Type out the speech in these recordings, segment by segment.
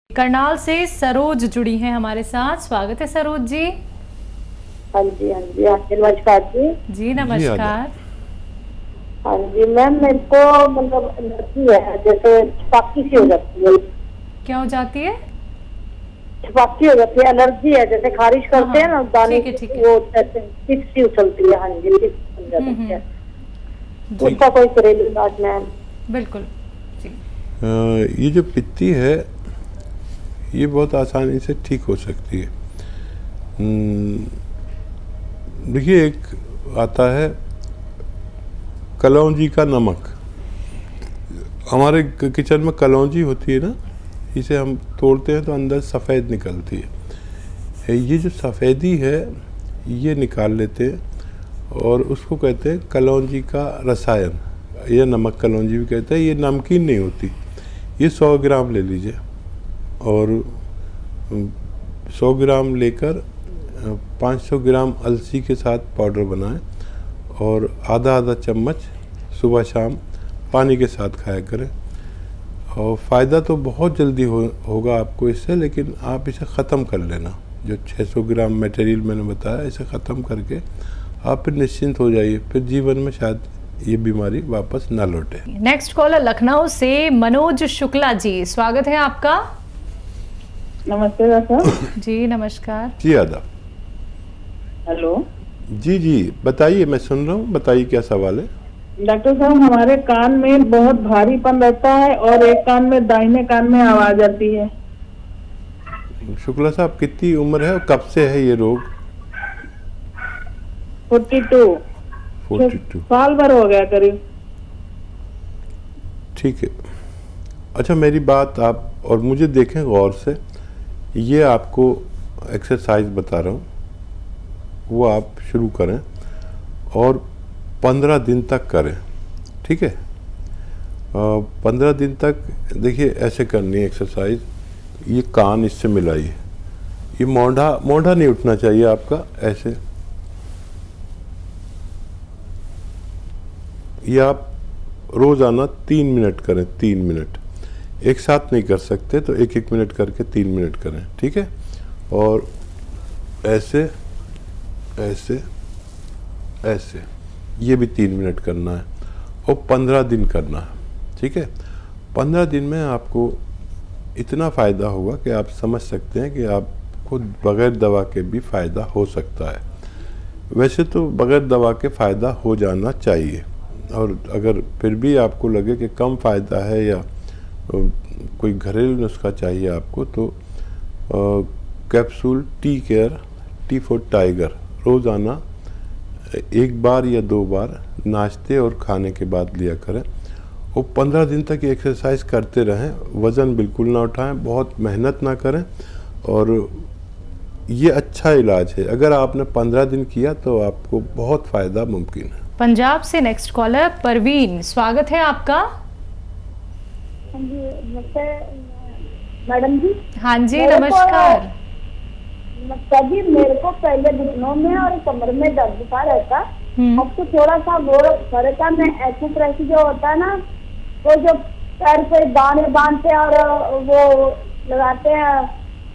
करनाल से सरोज जुड़ी हैं हमारे साथ। स्वागत है सरोज जी। हाँ जी हाँ जी, हाँ जी नमस्कार जी। जी नमस्कार। हाँ जी मैम, मेरे को मतलब एलर्जी है, जैसे छपाकी सी हो जाती है। क्या हो जाती है? छपाकी हो जाती है, एलर्जी है, जैसे खारिश करते हैं ना दाने ठीक है। वो जैसे पिच सी उछलती है। हाँ जी, पिच बन जाती है। उसका कोई घरेलू इलाज मैम? बिल्कुल जी। ये जो पित्ती है ये बहुत आसानी से ठीक हो सकती है। देखिए, एक आता है कलौंजी का नमक। हमारे किचन में कलौंजी होती है ना, इसे हम तोड़ते हैं तो अंदर सफ़ेद निकलती है। ये जो सफ़ेदी है ये निकाल लेते हैं और उसको कहते हैं कलौंजी का रसायन, या नमक कलौंजी भी कहते हैं। ये नमकीन नहीं होती। ये 100 ग्राम ले लीजिए और 100 ग्राम लेकर 500 ग्राम अलसी के साथ पाउडर बनाएं और आधा आधा चम्मच सुबह शाम पानी के साथ खाया करें। और फ़ायदा तो बहुत जल्दी होगा आपको इससे, लेकिन आप इसे ख़त्म कर लेना। जो 600 ग्राम मटेरियल मैंने बताया, इसे ख़त्म करके आप फिर निश्चिंत हो जाइए। फिर जीवन में शायद ये बीमारी वापस ना लौटे। नेक्स्ट कॉलर लखनऊ से मनोज शुक्ला जी, स्वागत है आपका। नमस्ते डॉक्टर जी नमस्कार। जी आदाब। हेलो जी बताइए, मैं सुन रहा हूँ। बताइए क्या सवाल है। डॉक्टर साहब, हमारे कान में बहुत भारीपन रहता है और एक कान में, दाहिने कान में आवाज आती है। शुक्ला साहब, कितनी उम्र है और कब से है ये रोग? 42 साल भर हो गया करीब। ठीक है। अच्छा, मेरी बात आप और मुझे देखें गौर से। ये आपको एक्सरसाइज बता रहा हूँ, वो आप शुरू करें और 15 दिन तक करें। ठीक है? 15 दिन तक देखिए ऐसे करनी है एक्सरसाइज। ये कान इससे मिलाइए। ये मोढ़ा नहीं उठना चाहिए आपका, ऐसे। ये आप रोज़ाना 3 मिनट करें। 3 मिनट एक साथ नहीं कर सकते, तो 1-1 मिनट करके 3 मिनट करें। ठीक है? और ऐसे ऐसे ऐसे, ये भी 3 मिनट करना है और 15 दिन करना है। ठीक है? 15 दिन में आपको इतना फ़ायदा होगा कि आप समझ सकते हैं कि आपको बग़ैर दवा के भी फ़ायदा हो सकता है। वैसे तो बग़ैर दवा के फ़ायदा हो जाना चाहिए, और अगर फिर भी आपको लगे कि कम फ़ायदा है या कोई घरेलू नुस्खा चाहिए आपको, तो capsule tea care, T for tiger रोज़ाना 1 बार या 2 बार नाश्ते और खाने के बाद लिया करें। और 15 दिन तक ये एक्सरसाइज करते रहें। वज़न बिल्कुल ना उठाएं, बहुत मेहनत ना करें, और ये अच्छा इलाज है। अगर आपने 15 दिन किया तो आपको बहुत फ़ायदा मुमकिन है। पंजाब से नेक्स्ट कॉलर परवीन, स्वागत है आपका। हाँ जी नमस्ते मैडम जी। हाँ जी नमस्कार। नमस्कार जी। मेरे को पहले घुटनों में और कमर में दर्द था रहता। अब तो थोड़ा सा वो फर्क है। मैं एक्यूप्रेस जो होता है ना, वो जो पैर पे दाने बांधते हैं और वो लगाते हैं,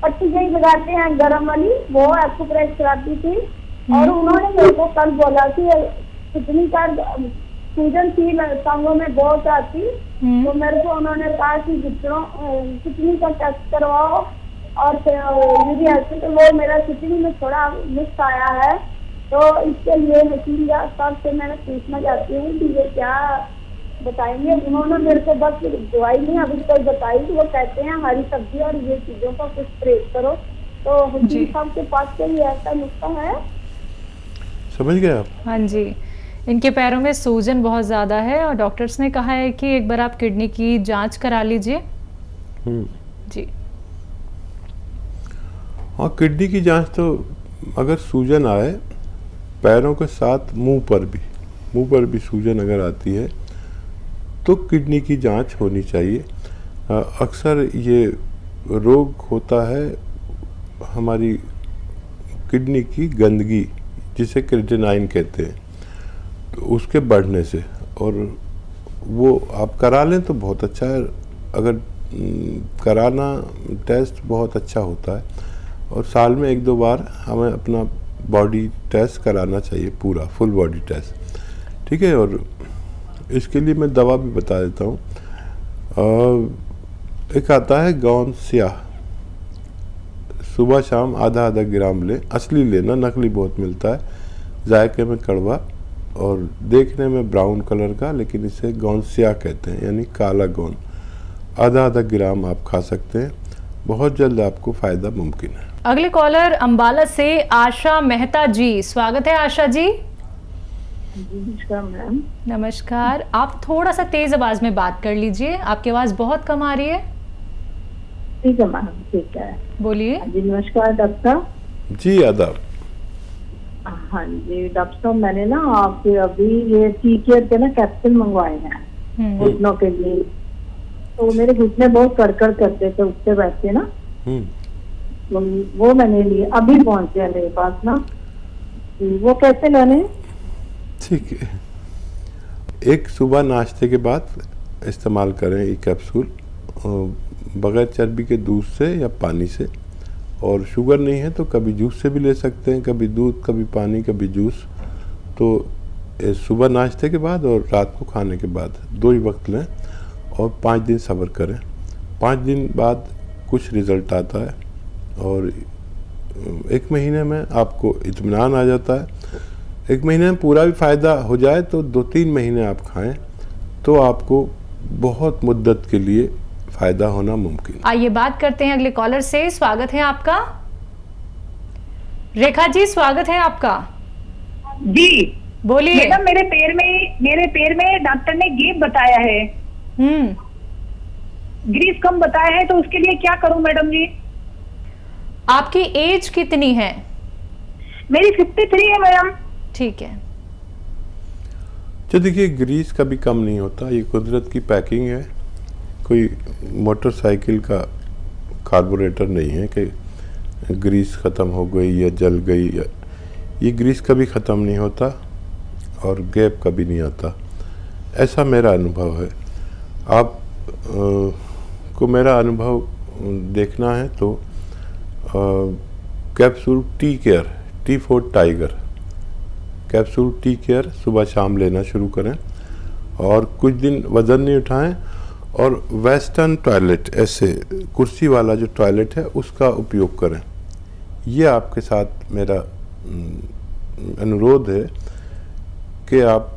पट्टी जही लगाते हैं गरम वाली, वो एक्यूप्रेस कराती थी। और उन्होंने मेरे को कल बोला कि कितनी का सूजन थी टांगों में बहुत आती, तो मेरे को उन्होंने कहा कि कितनी का टेस्ट करवाओ और यूरिक एसिड, तो वो मेरा कितनी में थोड़ा मिक्स आया है। तो इसके लिए वकील साहब से मैं पूछना चाहती हूँ कि ये क्या बताएंगे। उन्होंने मेरे को बस दवाई नहीं अभी तक बताई, तो वो कहते हैं हरी सब्जी और ये चीज़ों का कुछ परहेज करो। तो वकील साहब के पास कोई ऐसा नुस्खा है? समझ गए आप? हाँ जी, इनके पैरों में सूजन बहुत ज़्यादा है और डॉक्टर्स ने कहा है कि एक बार आप किडनी की जांच करा लीजिए। जी हाँ, किडनी की जांच तो अगर सूजन आए पैरों के साथ मुंह पर भी सूजन अगर आती है तो किडनी की जांच होनी चाहिए। अक्सर ये रोग होता है हमारी किडनी की गंदगी, जिसे क्रिएटिनाइन कहते हैं, तो उसके बढ़ने से। और वो आप करा लें तो बहुत अच्छा है। अगर कराना टेस्ट बहुत अच्छा होता है, और साल में 1-2 बार हमें अपना बॉडी टेस्ट कराना चाहिए, पूरा फुल बॉडी टेस्ट, ठीक है। और इसके लिए मैं दवा भी बता देता हूँ। एक आता है गौन स्याह, सुबह शाम आधा ग्राम लें, असली लेना, नकली बहुत मिलता है, जायके में कड़वा और देखने में ब्राउन कलर का, लेकिन इसे गौन स्याह कहते हैं, यानी काला गौन। आधा ग्राम आप खा सकते हैं, बहुत जल्द आपको फ़ायदा मुमकिन है। अगले कॉलर अंबाला से आशा मेहता जी, स्वागत है आशा जी। नमस्कार मैम। नमस्कार, आप थोड़ा सा तेज आवाज में बात कर लीजिए, आपकी आवाज बहुत कम आ रही है। ठीक है मैम, ठीक है, बोलिए। जी नमस्कार डॉक्टर साहब। जी आदाब। हाँ जी डॉक्टर साहब, मैंने ना आपके अभी ये टी-केयर के ना कैप्सूल मंगवाए हैं घुटनों के लिए, तो मेरे घुटने बहुत कड़कड़ करते थे उठते बैठते ना, तो वो मैंने लिए, अभी पहुंचे हैं मेरे पास ना, वो कैसे लेने? ठीक है, एक सुबह नाश्ते के बाद इस्तेमाल करें ये कैप्सूल, बगैर चर्बी के दूध से या पानी से, और शुगर नहीं है तो कभी जूस से भी ले सकते हैं, कभी दूध, कभी पानी, कभी जूस। तो सुबह नाश्ते के बाद और रात को खाने के बाद 2 ही वक्त लें, और 5 दिन सब्र करें। 5 दिन बाद कुछ रिज़ल्ट आता है, और 1 महीने में आपको इत्मीनान आ जाता है। 1 महीने में पूरा भी फ़ायदा हो जाए तो 2-3 महीने आप खाएं, तो आपको बहुत मुद्दत के लिए फ़ायदा होना मुमकिन। आइए बात करते हैं अगले कॉलर से। स्वागत है आपका, रेखा जी, स्वागत है आपका जी। बोलिए। मैडम मेरे पैर में डॉक्टर ने गैप बताया है, ग्रीस कम बताया है, तो उसके लिए क्या करूं मैडम जी? आपकी एज कितनी है? मेरी 53 है मैडम। ठीक है। तो देखिए, ग्रीस कभी कम नहीं होता, ये कुदरत की पैकिंग है, कोई मोटरसाइकिल का कार्बोरेटर नहीं है कि ग्रीस ख़त्म हो गई या जल गई, या ये ग्रीस कभी ख़त्म नहीं होता और गैप कभी नहीं आता, ऐसा मेरा अनुभव है। आप को मेरा अनुभव देखना है तो capsule T-care, T for tiger, capsule T-care सुबह शाम लेना शुरू करें, और कुछ दिन वज़न नहीं उठाएं, और वेस्टर्न टॉयलेट, ऐसे कुर्सी वाला जो टॉयलेट है उसका उपयोग करें। ये आपके साथ मेरा अनुरोध है कि आप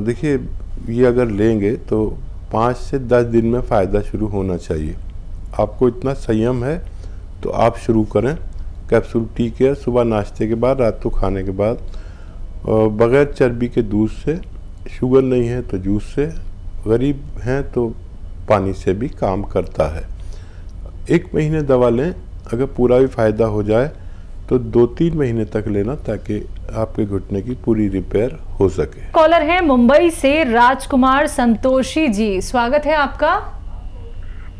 देखिए, ये अगर लेंगे तो 5 से 10 दिन में फ़ायदा शुरू होना चाहिए। आपको इतना संयम है तो आप शुरू करें कैप्सूल टी-केयर सुबह नाश्ते के बाद, रात को खाने के बाद, बग़ैर चर्बी के दूध से, शुगर नहीं है तो जूस से, गरीब हैं तो पानी से भी काम करता है। 1 महीने दवा लें, अगर पूरा भी फ़ायदा हो जाए तो 2-3 महीने तक लेना, ताकि आपके घुटने की पूरी रिपेयर हो सके। कॉलर है मुंबई से राजकुमार संतोषी जी, स्वागत है आपका।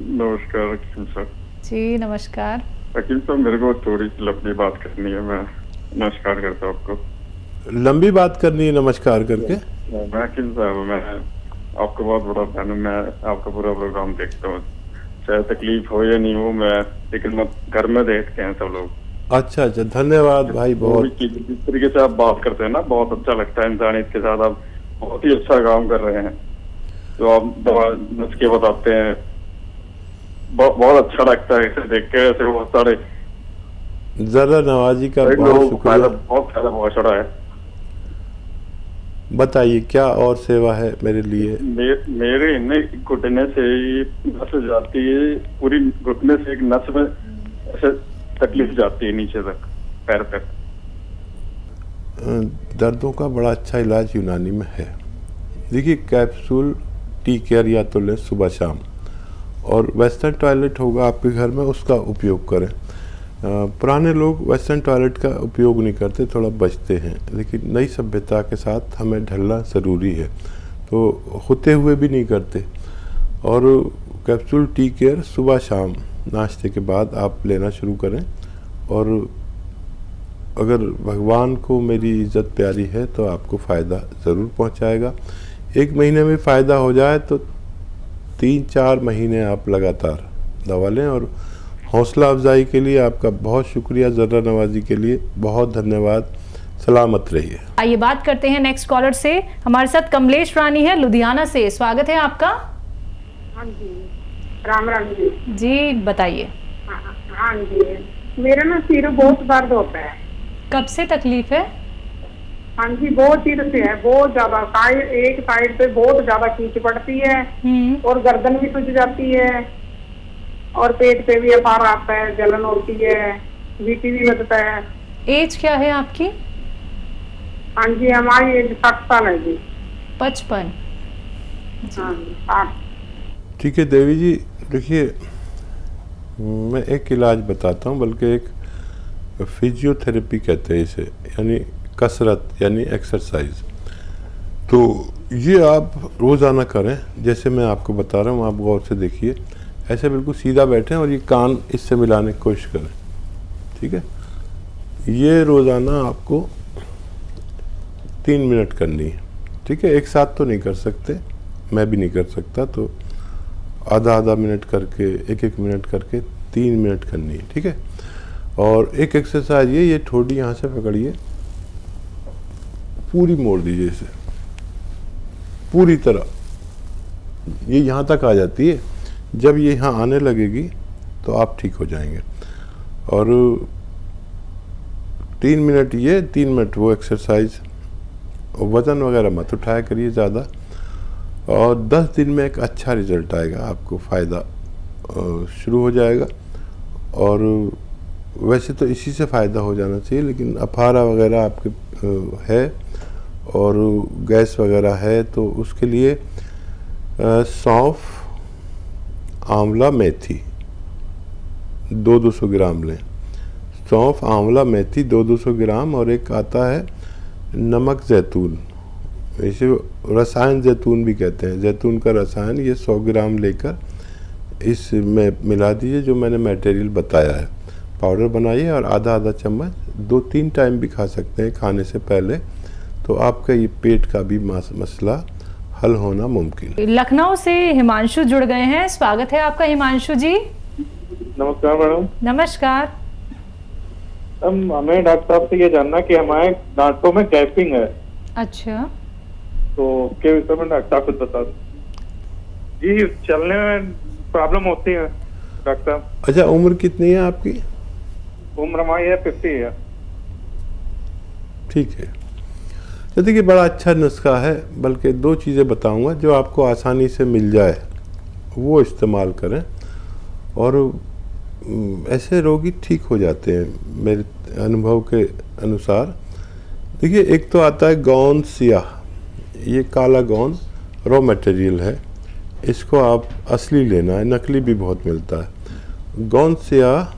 नमस्कार वकील साहब। जी नमस्कार। वकील साहब, मेरे को थोड़ी सी लंबी बात करनी है, मैं नमस्कार करता हूँ आपको। लंबी बात करनी है नमस्कार करके? वकील साहब, मैं आपका बहुत बड़ा फैन हूँ, मैं आपका पूरा प्रोग्राम देखता हूँ, चाहे तकलीफ हो या नहीं हो, मैं लेकिन मैं घर में देखते हैं सब लोग। अच्छा, धन्यवाद भाई। बहुत जिस तरीके से आप बात करते हैं ना, बहुत अच्छा लगता है, इंसानियत के साथ आप बहुत ही अच्छा काम कर रहे हैं, जो आप दवा नुस्खे बताते हैं, बहुत अच्छा लगता है इसे देख के। ऐसे बहुत सारे जरा नवाजी का बहुत शुक्रिया, बहुत फायदा पहुंचा है। बताइए क्या और सेवा है मेरे लिए? मेरे घुटने से नस जाती है, पूरी घुटने से एक नस में ऐसे तकलीफ जाती है नीचे तक पैर तक। दर्दों का बड़ा अच्छा इलाज यूनानी में है। देखिए, कैप्सूल टी-केयर या तो लें सुबह शाम, और वेस्टर्न टॉयलेट होगा आपके घर में, उसका उपयोग करें। पुराने लोग वेस्टर्न टॉयलेट का उपयोग नहीं करते, थोड़ा बचते हैं, लेकिन नई सभ्यता के साथ हमें ढलना ज़रूरी है, तो होते हुए भी नहीं करते। और कैप्सूल टी-केयर सुबह शाम नाश्ते के बाद आप लेना शुरू करें, और अगर भगवान को मेरी इज़्ज़त प्यारी है तो आपको फ़ायदा ज़रूर पहुंचाएगा। 1 महीने में फ़ायदा हो जाए तो 3-4 महीने आप लगातार दवा लें। और हौसला अफजाई के लिए आपका बहुत शुक्रिया, ज़र्रा नवाजी के लिए बहुत धन्यवाद। सलामत रहिए। आइए बात करते हैं नेक्स्ट कॉलर से। हमारे साथ कमलेश रानी है लुधियाना से, स्वागत है आपका। हाँ जी, राम राम जी। जी बताइए। हाँ जी, मेरा ना सिर बहुत दर्द होता है। कब से तकलीफ है? हाँ जी, बहुत सिर से है, बहुत ज्यादा। एक साइड पे बहुत ज्यादा खींच पड़ती है और गर्दन भी सूज जाती है और पेट पे भी अपार आता है, जलन होती है, बीपी भी बढ़ता है। एज क्या है आपकी? हाँ जी, हमारी एज 60 साल है जी। 55। हाँ जी, 60। ठीक है देवी जी, देखिए मैं एक इलाज बताता हूँ, बल्कि एक फिजियोथेरेपी कहते हैं इसे, यानी कसरत यानी एक्सरसाइज। तो ये आप रोज़ाना करें जैसे मैं आपको बता रहा हूँ। आप गौर से देखिए, ऐसे बिल्कुल सीधा बैठें और ये कान इससे मिलाने की कोशिश करें, ठीक है। ये रोज़ाना आपको 3 मिनट करनी है, ठीक है। एक साथ तो नहीं कर सकते, मैं भी नहीं कर सकता, तो आधा मिनट करके, एक मिनट करके 3 मिनट करनी है, ठीक है। और एक एक्सरसाइज ये ठोड़ी यहाँ से पकड़िए, पूरी मोड़ दीजिए इसे पूरी तरह, ये यहाँ तक आ जाती है। जब ये यहाँ आने लगेगी तो आप ठीक हो जाएंगे। और 3 मिनट ये, 3 मिनट वो एक्सरसाइज। वज़न वगैरह मत उठाया करिए ज़्यादा, और 10 दिन में एक अच्छा रिजल्ट आएगा, आपको फ़ायदा शुरू हो जाएगा। और वैसे तो इसी से फ़ायदा हो जाना चाहिए, लेकिन अफारा वगैरह आपके है और गैस वगैरह है, तो उसके लिए सौंफ, आंवला, मेथी 200 ग्राम लें। सौंफ, आंवला, मेथी 200 ग्राम। और एक आता है नमक जैतून, इसे रसायन जैतून भी कहते हैं, जैतून का रसायन, ये 100 ग्राम लेकर इसमें मिला दीजिए, जो मैंने मटेरियल बताया है। पाउडर बनाइए और आधा चम्मच 2-3 टाइम भी खा सकते हैं खाने से पहले, तो आपका ये पेट का भी मसला हल होना मुमकिन है। लखनऊ से हिमांशु जुड़ गए हैं, स्वागत है आपका हिमांशु जी। नमस्कार मैडम। नमस्कार। हमें डॉक्टर साहब से ये जानना कि हमारे दांतों में गैपिंग है। अच्छा, तो उसके विषय में डॉक्टर साहब कुछ बता दें। जी, चलने में प्रॉब्लम होती है डॉक्टर साहब। अच्छा, उम्र कितनी है आपकी? उम्र हमारी है 50 है। ठीक है, तो देखिए बड़ा अच्छा नुस्खा है, बल्कि 2 चीज़ें बताऊंगा जो आपको आसानी से मिल जाए, वो इस्तेमाल करें और ऐसे रोगी ठीक हो जाते हैं मेरे अनुभव के अनुसार। देखिए, एक तो आता है गोंद सियाह, ये काला गोंद रॉ मटेरियल है, इसको आप असली लेना है, नकली भी बहुत मिलता है। गोंद सियाह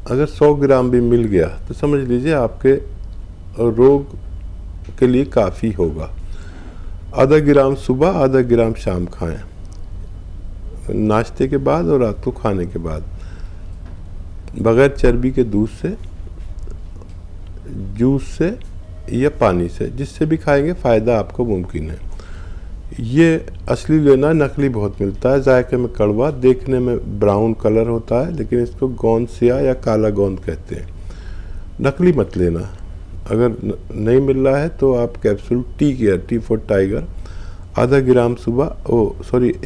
अगर 100 ग्राम भी मिल गया तो समझ लीजिए आपके रोग के लिए काफ़ी होगा। आधा ग्राम सुबह, आधा ग्राम शाम खाएं, नाश्ते के बाद और रात को खाने के बाद, बगैर चर्बी के दूध से, जूस से या पानी से, जिससे भी खाएंगे फ़ायदा आपको मुमकिन है। ये असली लेना, नकली बहुत मिलता है, जायके में कड़वा, देखने में ब्राउन कलर होता है, लेकिन इसको गोंद सियाह या काला गोंद कहते हैं। नकली मत लेना। अगर नहीं मिल रहा है तो आप capsule tea care, T for tiger, आधा ग्राम सुबह,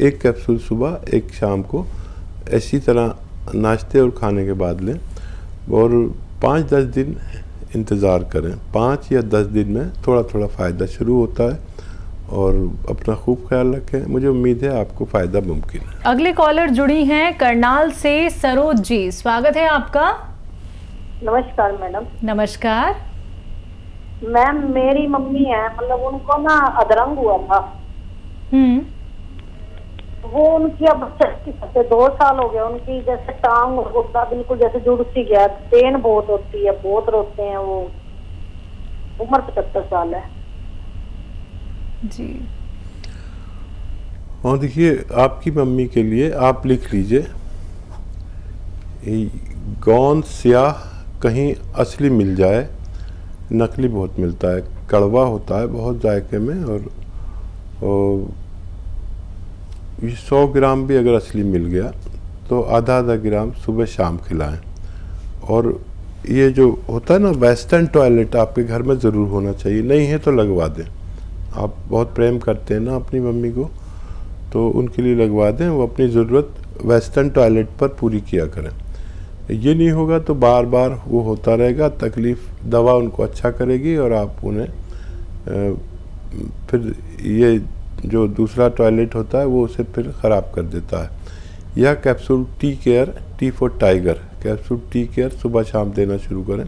1 कैप्सूल सुबह, 1 शाम को, इसी तरह नाश्ते और खाने के बाद लें और 5-10 दिन इंतज़ार करें। 5 या 10 दिन में थोड़ा थोड़ा फ़ायदा शुरू होता है। और अपना खूब ख्याल रखें, मुझे उम्मीद है आपको फ़ायदा मुमकिन है। अगले कॉलर जुड़ी हैं करनाल से सरोज जी, स्वागत है आपका। नमस्कार मैडम। नमस्कार मैम, मेरी मम्मी है, मतलब उनको ना अधरंग हुआ था। वो उनकी अब 2 साल हो गए, उनकी जैसे टांग घुटना बिल्कुल जैसे जुड़ सी गया, पेन बहुत होती है, बहुत रोते हैं वो। उम्र 75 साल है जी। और देखिए, आपकी मम्मी के लिए आप लिख लीजिए, गोंद सियाह कहीं असली मिल जाए, नकली बहुत मिलता है, कड़वा होता है बहुत जायके में, और 100 ग्राम भी अगर असली मिल गया तो आधा आधा ग्राम सुबह शाम खिलाएं। और ये जो होता है ना वेस्टर्न टॉयलेट आपके घर में ज़रूर होना चाहिए, नहीं है तो लगवा दें। आप बहुत प्रेम करते हैं ना अपनी मम्मी को, तो उनके लिए लगवा दें। वो अपनी ज़रूरत वेस्टर्न टॉयलेट पर पूरी किया करें। ये नहीं होगा तो बार बार वो होता रहेगा, तकलीफ़ दवा उनको अच्छा करेगी और आप उन्हें फिर ये जो दूसरा टॉयलेट होता है वो उसे फिर ख़राब कर देता है। यह capsule tea care, T for tiger capsule tea care सुबह शाम देना शुरू करें,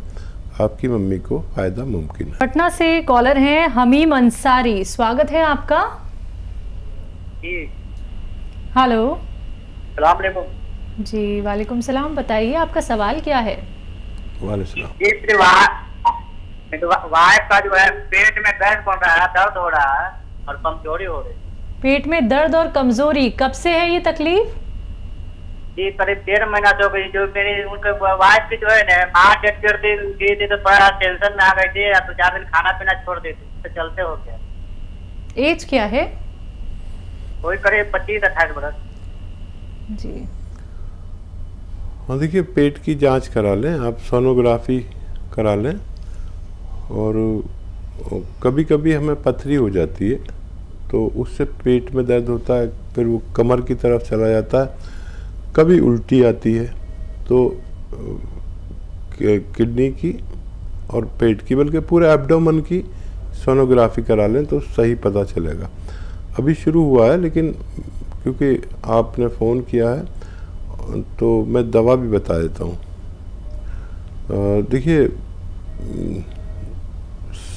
आपकी मम्मी को फ़ायदा मुमकिन है। पटना से कॉलर हैं हमीम अंसारी, स्वागत है आपका। जी हेलो। सलाम अलैकुम। जी वालेकुम सलाम, बताइए आपका सवाल क्या है। वालेकुम सलाम। वाइफ का जो है पेट में दर्द पड़ रहा है, दर्द हो रहा है और कमजोरी हो रही है। पेट में दर्द और कमजोरी कब से है ये तकलीफ? जी करीब 1.5 महीना से हो गई। जो मेरी उनके वाइफ की जो है ना माँ डेट कर दी गई थी तो थोड़ा टेंशन में आ गई थी, 2-4 दिन खाना पीना छोड़ दी थी, तो चलते हो गया। एज क्या है? कोई करीब 25-28 बरस। जी हाँ देखिए, पेट की जांच करा लें आप, सोनोग्राफी करा लें। और कभी कभी हमें पथरी हो जाती है तो उससे पेट में दर्द होता है, फिर वो कमर की तरफ चला जाता है, कभी उल्टी आती है। तो किडनी की और पेट की बल्कि पूरे एब्डोमेन की सोनोग्राफी करा लें तो सही पता चलेगा। अभी शुरू हुआ है लेकिन क्योंकि आपने फ़ोन किया है तो मैं दवा भी बता देता हूँ। देखिए,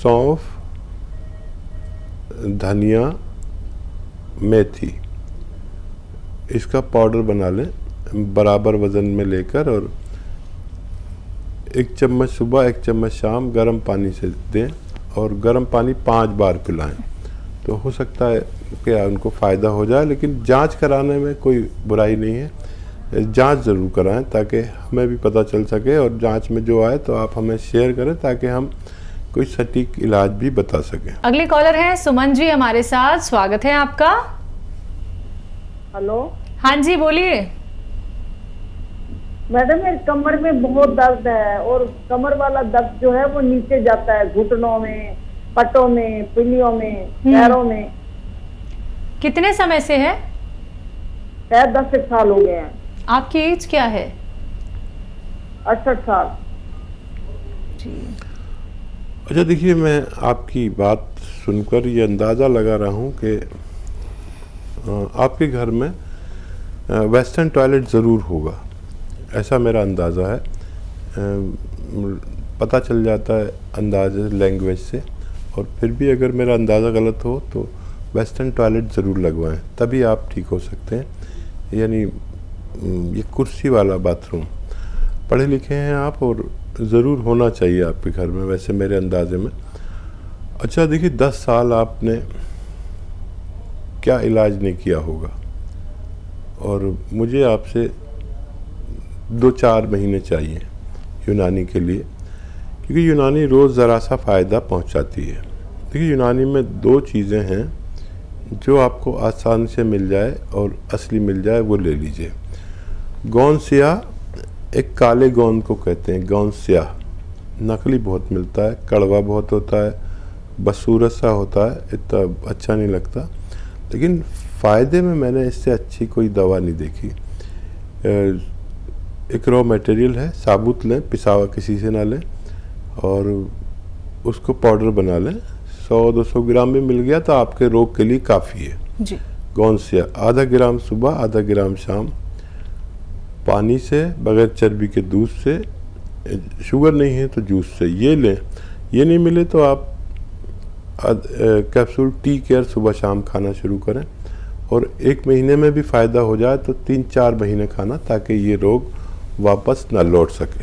सौंफ, धनिया, मेथी, इसका पाउडर बना लें बराबर वज़न में लेकर, और 1 चम्मच सुबह 1 चम्मच शाम गर्म पानी से दें और गर्म पानी 5 बार पिलाएं। तो हो सकता है कि उनको फ़ायदा हो जाए, लेकिन जांच कराने में कोई बुराई नहीं है। जांच ज़रूर कराएं ताकि हमें भी पता चल सके, और जांच में जो आए तो आप हमें शेयर करें ताकि हम कोई सटीक इलाज भी बता सकें। अगले कॉलर हैं सुमन जी हमारे साथ, स्वागत है आपका। हेलो। हाँ जी बोलिए। मैडम मेरे कमर में बहुत दर्द है, और कमर वाला दर्द जो है वो नीचे जाता है, घुटनों में, पटों में, पिलियों में, पैरों में। कितने समय से है? शायद 10 साल हो गए हैं। आपकी एज क्या है? 68 साल। जी अच्छा देखिए, मैं आपकी बात सुनकर ये अंदाज़ा लगा रहा हूँ कि आपके घर में वेस्टर्न टॉयलेट ज़रूर होगा, ऐसा मेरा अंदाज़ा है। पता चल जाता है अंदाज़े लैंग्वेज से, और फिर भी अगर मेरा अंदाज़ा गलत हो तो वेस्टर्न टॉयलेट ज़रूर लगवाएं, तभी आप ठीक हो सकते हैं। यानी ये कुर्सी वाला बाथरूम, पढ़े लिखे हैं आप और ज़रूर होना चाहिए आपके घर में, वैसे मेरे अंदाजे में। अच्छा देखिए, 10 साल आपने क्या इलाज नहीं किया होगा, और मुझे आपसे 2-4 महीने चाहिए यूनानी के लिए, क्योंकि यूनानी रोज़ ज़रा सा फ़ायदा पहुंचाती है। देखिए, यूनानी में 2 चीज़ें हैं जो आपको आसानी से मिल जाए और असली मिल जाए, वो ले लीजिए। गौन स्याह, एक काले गोंद को कहते हैं गौन स्याह, नकली बहुत मिलता है, कड़वा बहुत होता है, बसूरत सा होता है, इतना अच्छा नहीं लगता, लेकिन फ़ायदे में मैंने इससे अच्छी कोई दवा नहीं देखी। एक रॉ मटेरियल है, साबुत लें, पिसावा किसी से ना लें, और उसको पाउडर बना लें। 100-200 ग्राम भी मिल गया तो आपके रोग के लिए काफ़ी है जी। गौन स्याह आधा ग्राम सुबह, आधा ग्राम शाम, पानी से, बगैर चर्बी के दूध से, शुगर नहीं है तो जूस से, ये लें। ये नहीं मिले तो आप कैप्सूल टी केयर सुबह शाम खाना शुरू करें, और 1 महीने में भी फ़ायदा हो जाए तो 3-4 महीने खाना, ताकि ये रोग वापस ना लौट सके।